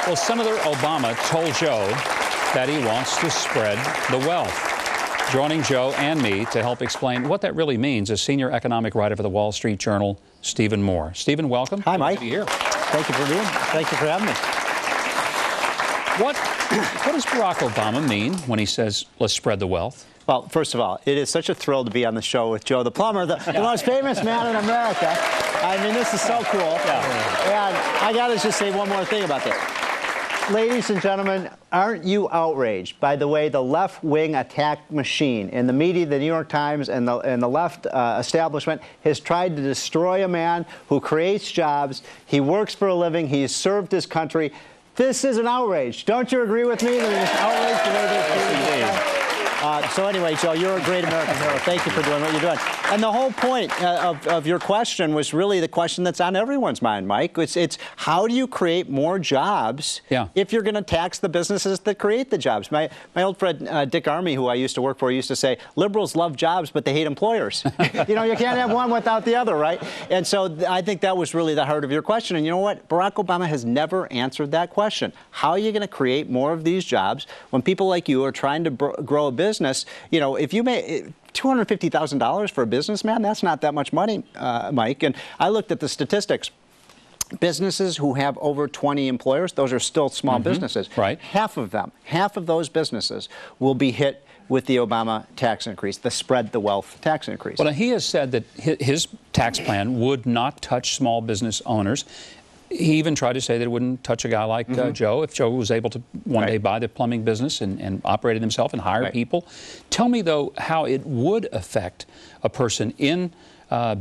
Well, Senator Obama told Joe that he wants to spread the wealth. Joining Joe and me to help explain what that really means is senior economic writer for the Wall Street Journal, Stephen Moore. Stephen, welcome. Hi, Mike. Good to be here. Thank you for having me. What does Barack Obama mean when he says, let's spread the wealth? Well, first of all, it is such a thrill to be on the show with Joe the Plumber, the most famous man in America. I mean, this is so cool. Yeah. And I got to just say one more thing about this. Ladies and gentlemen, aren't you outraged by the way the left-wing attack machine in the media, the New York Times, and the left establishment has tried to destroy a man who creates jobs, he works for a living, he has served his country. This is an outrage. Don't you agree with me that it is outrage the way this is? So anyway, Joe, you're a great American hero. Thank you for doing what you're doing. And the whole point of your question was really the question that's on everyone's mind, Mike. It's how do you create more jobs if you're going to tax the businesses that create the jobs? My old friend Dick Armey, who I used to work for, used to say, liberals love jobs, but they hate employers. You know, you can't have one without the other, right? And so I think that was really the heart of your question. And you know what? Barack Obama has never answered that question. How are you going to create more of these jobs when people like you are trying to grow a business? You know, if you make $250,000 for a businessman, that's not that much money, Mike. And I looked at the statistics. Businesses who have over 20 employers, those are still small businesses. Right. Half of those businesses will be hit with the Obama tax increase, the spread the wealth tax increase. Well, he has said that his tax plan would not touch small business owners. He even tried to say that it wouldn't touch a guy like Joe if Joe was able to one day buy the plumbing business and operate it himself and hire people. Tell me, though, how it would affect a person in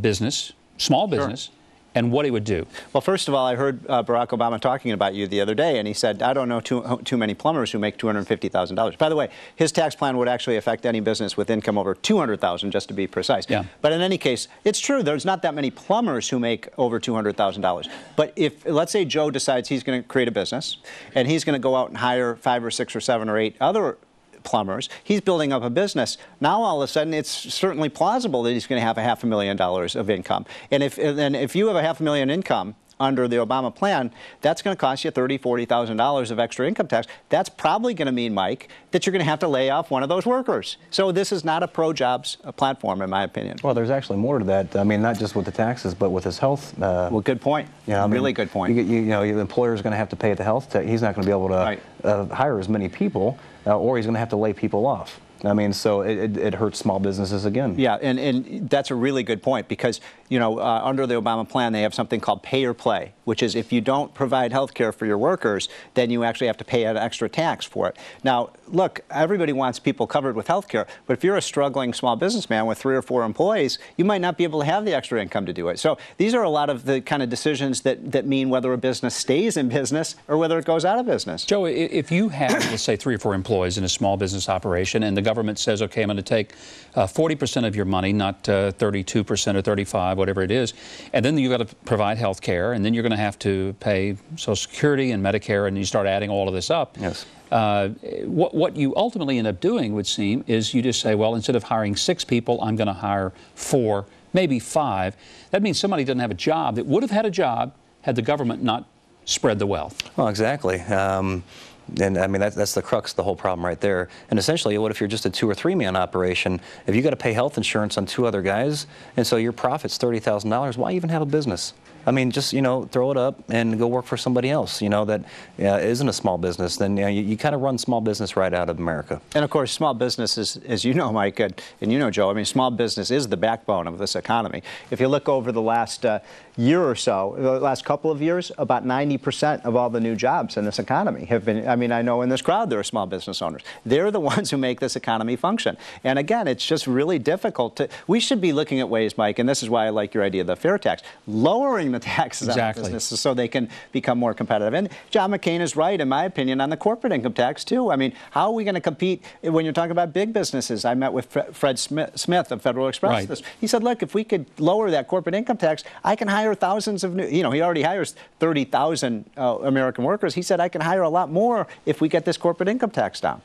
business, small business, and what he would do. Well, first of all, I heard Barack Obama talking about you the other day, and he said, I don't know too many plumbers who make $250,000. By the way, his tax plan would actually affect any business with income over $200,000, just to be precise. Yeah. But in any case, it's true. There's not that many plumbers who make over $200,000. But if, let's say Joe decides he's going to create a business, and he's going to go out and hire 5 or 6 or 7 or 8 other plumbers, he's building up a business. Now all of a sudden it's certainly plausible that he's going to have $500,000 of income. And if you have $500,000 income under the Obama plan, that's going to cost you $30,000, $40,000 of extra income tax. That's probably going to mean, Mike, that you're going to have to lay off one of those workers. So this is not a pro-jobs platform, in my opinion. Well, there's actually more to that. I mean, not just with the taxes, but with his health. Well, good point. Yeah, I mean, really good point. You know, the employer's going to have to pay the health tax. He's not going to be able to hire as many people, or he's going to have to lay people off. I mean, so it hurts small businesses again. Yeah, and that's a really good point because, you know, under the Obama plan, they have something called pay or play, which is if you don't provide health care for your workers, then you actually have to pay an extra tax for it. Now, look, everybody wants people covered with health care, but if you're a struggling small businessman with 3 or 4 employees, you might not be able to have the extra income to do it. So these are a lot of the kind of decisions that mean whether a business stays in business or whether it goes out of business. Joe, if you have, let's say, 3 or 4 employees in a small business operation and the government says, okay, I'm going to take 40% of your money, not 32% or 35, whatever it is, and then you've got to provide health care, and then you're going to have to pay Social Security and Medicare, and you start adding all of this up. Yes. What you ultimately end up doing, would seem, is you just say, well, instead of hiring 6 people, I'm going to hire 4, maybe 5. That means somebody doesn't have a job that would have had a job had the government not spread the wealth. Well, exactly. And I mean, that's the crux of the whole problem right there. And essentially, what if you're just a 2 or 3 man operation? If you got to pay health insurance on 2 other guys, and so your profit's $30,000, why even have a business? I mean, just, you know, throw it up and go work for somebody else, you know, that isn't a small business. Then, you know, you kind of run small business right out of America. And, of course, small business is, as you know, Mike, and you know, Joe, I mean, small business is the backbone of this economy. If you look over the last year or so, the last couple of years, about 90% of all the new jobs in this economy have been, I mean, I know in this crowd there are small business owners. They're the ones who make this economy function. And, again, it's just really difficult to, we should be looking at ways, Mike, and this is why I like your idea of the fair tax, lowering the taxes on businesses so they can become more competitive. And John McCain is right, in my opinion, on the corporate income tax, too. I mean, how are we going to compete when you're talking about big businesses? I met with Fred Smith of Federal Express. He said, look, if we could lower that corporate income tax, I can hire thousands of new, you know, he already hires 30,000 American workers. He said, I can hire a lot more if we get this corporate income tax down.